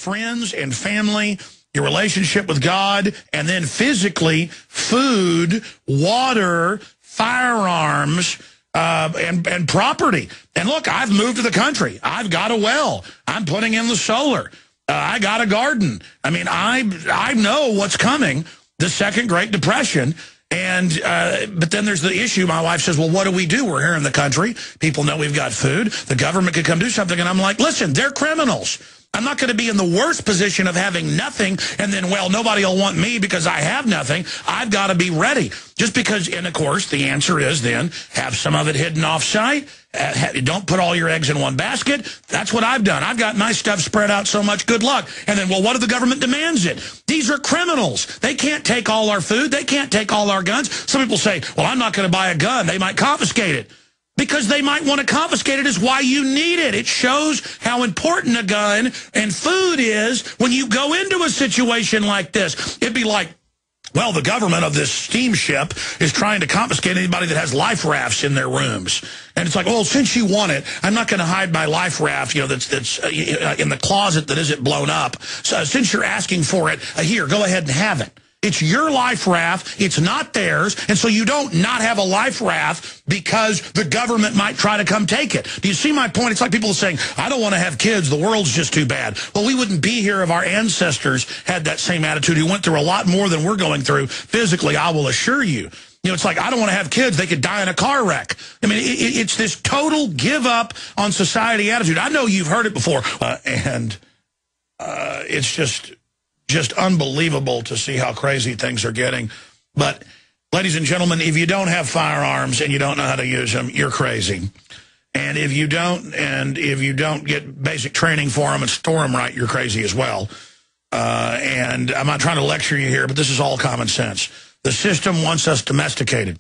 friends and family, your relationship with God, and then physically food, water, firearms, and property. And look, I've moved to the country. I've got a well. I'm putting in the solar. I got a garden. I mean, I know what's coming, the second Great Depression. And but then there's the issue. My wife says, well, what do we do? We're here in the country. People know we've got food. The government could come do something. And I'm like, listen, they're criminals. I'm not going to be in the worst position of having nothing and then, well, nobody will want me because I have nothing. I've got to be ready. Just because, and of course, the answer is then have some of it hidden off-site. Don't put all your eggs in one basket. That's what I've done. I've got my stuff spread out so much, good luck. And then, well, what if the government demands it? These are criminals. They can't take all our food. They can't take all our guns. Some people say, well, I'm not going to buy a gun. They might confiscate it. Because they might want to confiscate it is why you need it. It shows how important a gun and food is when you go into a situation like this. It'd be like, well, the government of this steamship is trying to confiscate anybody that has life rafts in their rooms. And it's like, well, since you want it, I'm not going to hide my life raft, you know, that's in the closet that isn't blown up. So since you're asking for it, here, go ahead and have it. It's your life raft. It's not theirs. And so you don't not have a life raft because the government might try to come take it. Do you see my point? It's like people saying, I don't want to have kids. The world's just too bad. Well, we wouldn't be here if our ancestors had that same attitude. Who went through a lot more than we're going through physically, I will assure you. You know, it's like, I don't want to have kids. They could die in a car wreck. I mean, it's this total give up on society attitude. I know you've heard it before. It's just unbelievable to see how crazy things are getting. But, ladies and gentlemen, if you don't have firearms and you don't know how to use them, you're crazy. And if you don't get basic training for them and store them right, you're crazy as well. And I'm not trying to lecture you here, but this is all common sense. The system wants us domesticated.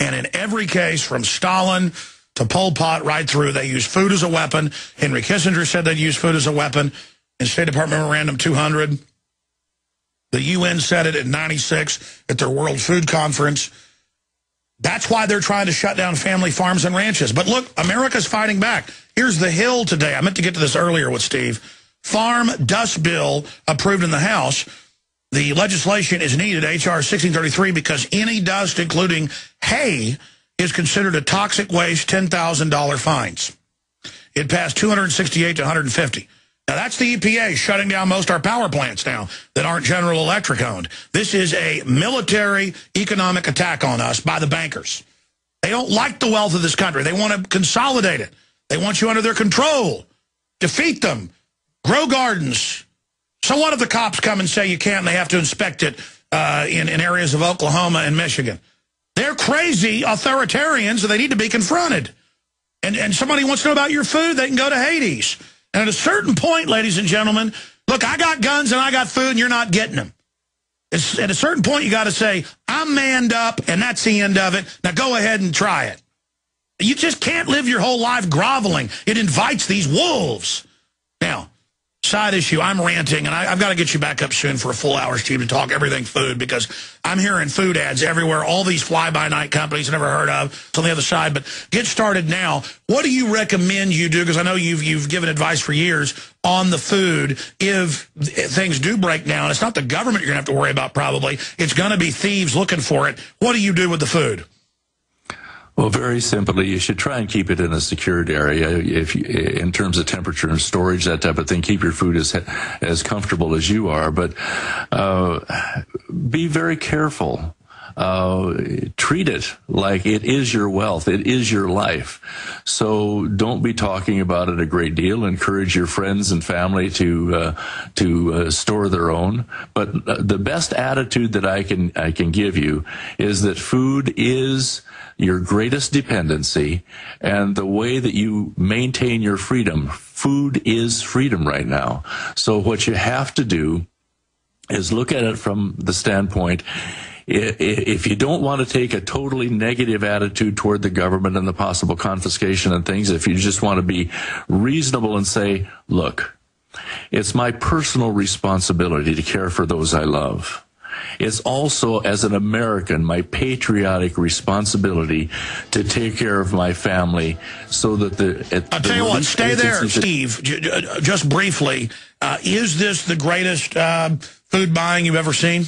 And in every case, from Stalin to Pol Pot right through, they use food as a weapon. Henry Kissinger said they'd use food as a weapon. In State Department Memorandum 200, the UN said it in '96 at their World Food Conference. That's why they're trying to shut down family farms and ranches. But look, America's fighting back. Here's the Hill today. I meant to get to this earlier with Steve. Farm Dust Bill approved in the House. The legislation is needed, H.R. 1633, because any dust, including hay, is considered a toxic waste, $10,000 fines. It passed 268 to 150. Now, that's the EPA shutting down most of our power plants now that aren't General Electric owned. This is a military economic attack on us by the bankers. They don't like the wealth of this country. They want to consolidate it. They want you under their control. Defeat them. Grow gardens. So what if the cops come and say you can't and they have to inspect it in areas of Oklahoma and Michigan? They're crazy authoritarians, and they need to be confronted. And somebody wants to know about your food, they can go to Hades. And at a certain point, ladies and gentlemen, look, I got guns and I got food and you're not getting them. At a certain point, you got to say, I'm manned up and that's the end of it. Now go ahead and try it. You just can't live your whole life groveling. It invites these wolves. Now, side issue, I'm ranting, and I've got to get you back up soon for a full hour, Steve, to talk everything food, because I'm hearing food ads everywhere, all these fly-by-night companies I've never heard of. It's on the other side, but get started now. What do you recommend you do? Because I know you've given advice for years on the food. If things do break down, it's not the government you're going to have to worry about probably. It's going to be thieves looking for it. What do you do with the food? Well, very simply, you should try and keep it in a secured area. In terms of temperature and storage, that type of thing, keep your food as comfortable as you are. But be very careful. Treat it like it is your wealth. It is your life. So don't be talking about it a great deal. Encourage your friends and family to store their own. But the best attitude that I can give you is that food is your greatest dependency, and the way that you maintain your freedom. Food is freedom right now. So what you have to do is look at it from the standpoint, if you don't want to take a totally negative attitude toward the government and the possible confiscation and things, if you just want to be reasonable and say, look, it's my personal responsibility to care for those I love. it's also, as an American, my patriotic responsibility to take care of my family so that I'll tell you what, stay there, Steve, just briefly. Is this the greatest food buying you've ever seen?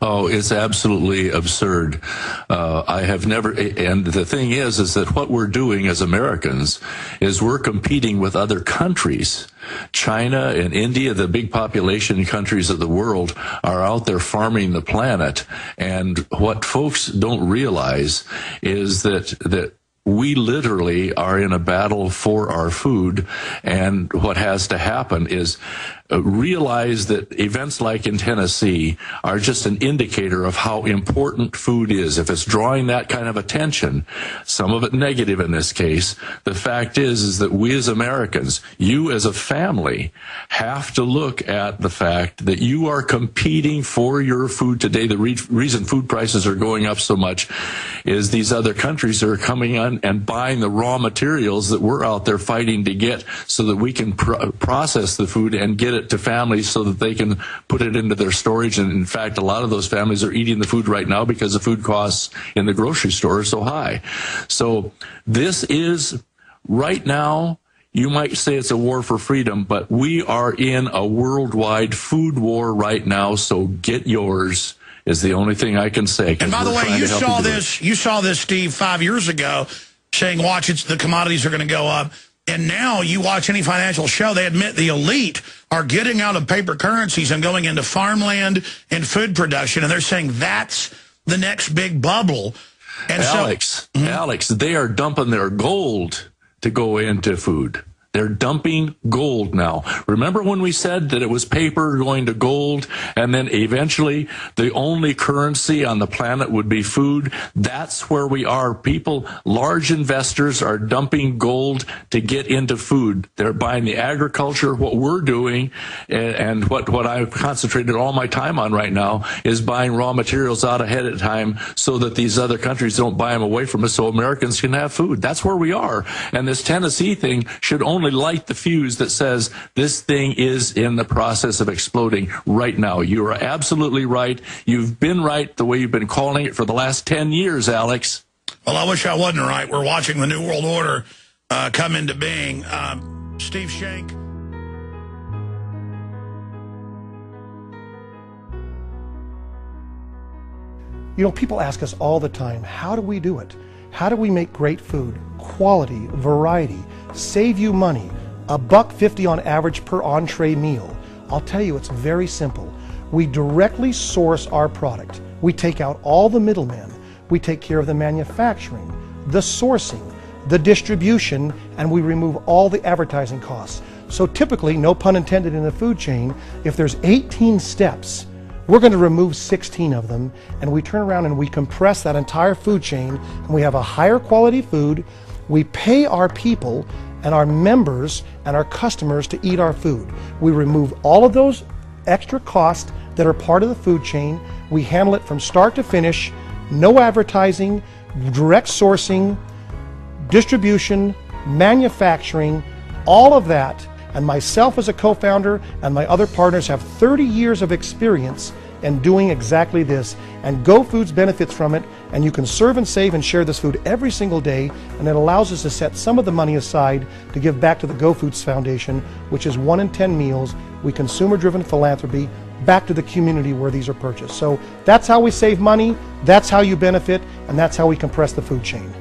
Oh, it's absolutely absurd. I have never, and the thing is that what we're doing as Americans is we're competing with other countries. China and India, the big population countries of the world, are out there farming the planet. And what folks don't realize is that we literally are in a battle for our food, and what has to happen is realize that events like in Tennessee are just an indicator of how important food is. If it's drawing that kind of attention, some of it negative in this case, the fact is that we as Americans, you as a family, have to look at the fact that you are competing for your food today. The reason food prices are going up so much is these other countries are coming on and buying the raw materials that we're out there fighting to get so that we can process the food and get it to families so that they can put it into their storage. And in fact, a lot of those families are eating the food right now because the food costs in the grocery store are so high. So this is, right now, you might say it's a war for freedom, but we are in a worldwide food war right now, so get yours is the only thing I can say. And by the way, you saw this, Steve, 5 years ago, saying, watch, the commodities are going to go up. And now you watch any financial show, they admit the elite are getting out of paper currencies and going into farmland and food production. And they're saying that's the next big bubble. And Alex, they are dumping their gold to go into food. They're dumping gold now. Remember when we said that it was paper going to gold, and then eventually the only currency on the planet would be food? That's where we are. People, large investors, are dumping gold to get into food. They're buying the agriculture. What we're doing, and what I've concentrated all my time on right now, is buying raw materials out ahead of time so that these other countries don't buy them away from us so Americans can have food. That's where we are. And this Tennessee thing should only light the fuse that says this thing is in the process of exploding right now. You are absolutely right. You've been right the way you've been calling it for the last 10 years, Alex. Well, I wish I wasn't right. We're watching the New World Order come into being. Steve Shenk. You know, people ask us all the time, how do we do it? How do we make great food, quality, variety, save you money, $1.50 on average per entree meal? I'll tell you, it's very simple. We directly source our product. We take out all the middlemen. We take care of the manufacturing, the sourcing, the distribution, and we remove all the advertising costs. So typically, no pun intended in the food chain, if there's 18 steps, we're going to remove 16 of them, and we turn around and we compress that entire food chain, and we have a higher quality food. We pay our people and our members and our customers to eat our food. We remove all of those extra costs that are part of the food chain. We handle it from start to finish, no advertising, direct sourcing, distribution, manufacturing, all of that. And myself as a co-founder and my other partners have 30 years of experience in doing exactly this. And Go Foods benefits from it, and you can serve and save and share this food every single day, and it allows us to set some of the money aside to give back to the Go Foods Foundation, which is 1 in 10 meals. We consumer-driven philanthropy back to the community where these are purchased. So that's how we save money, that's how you benefit, and that's how we compress the food chain.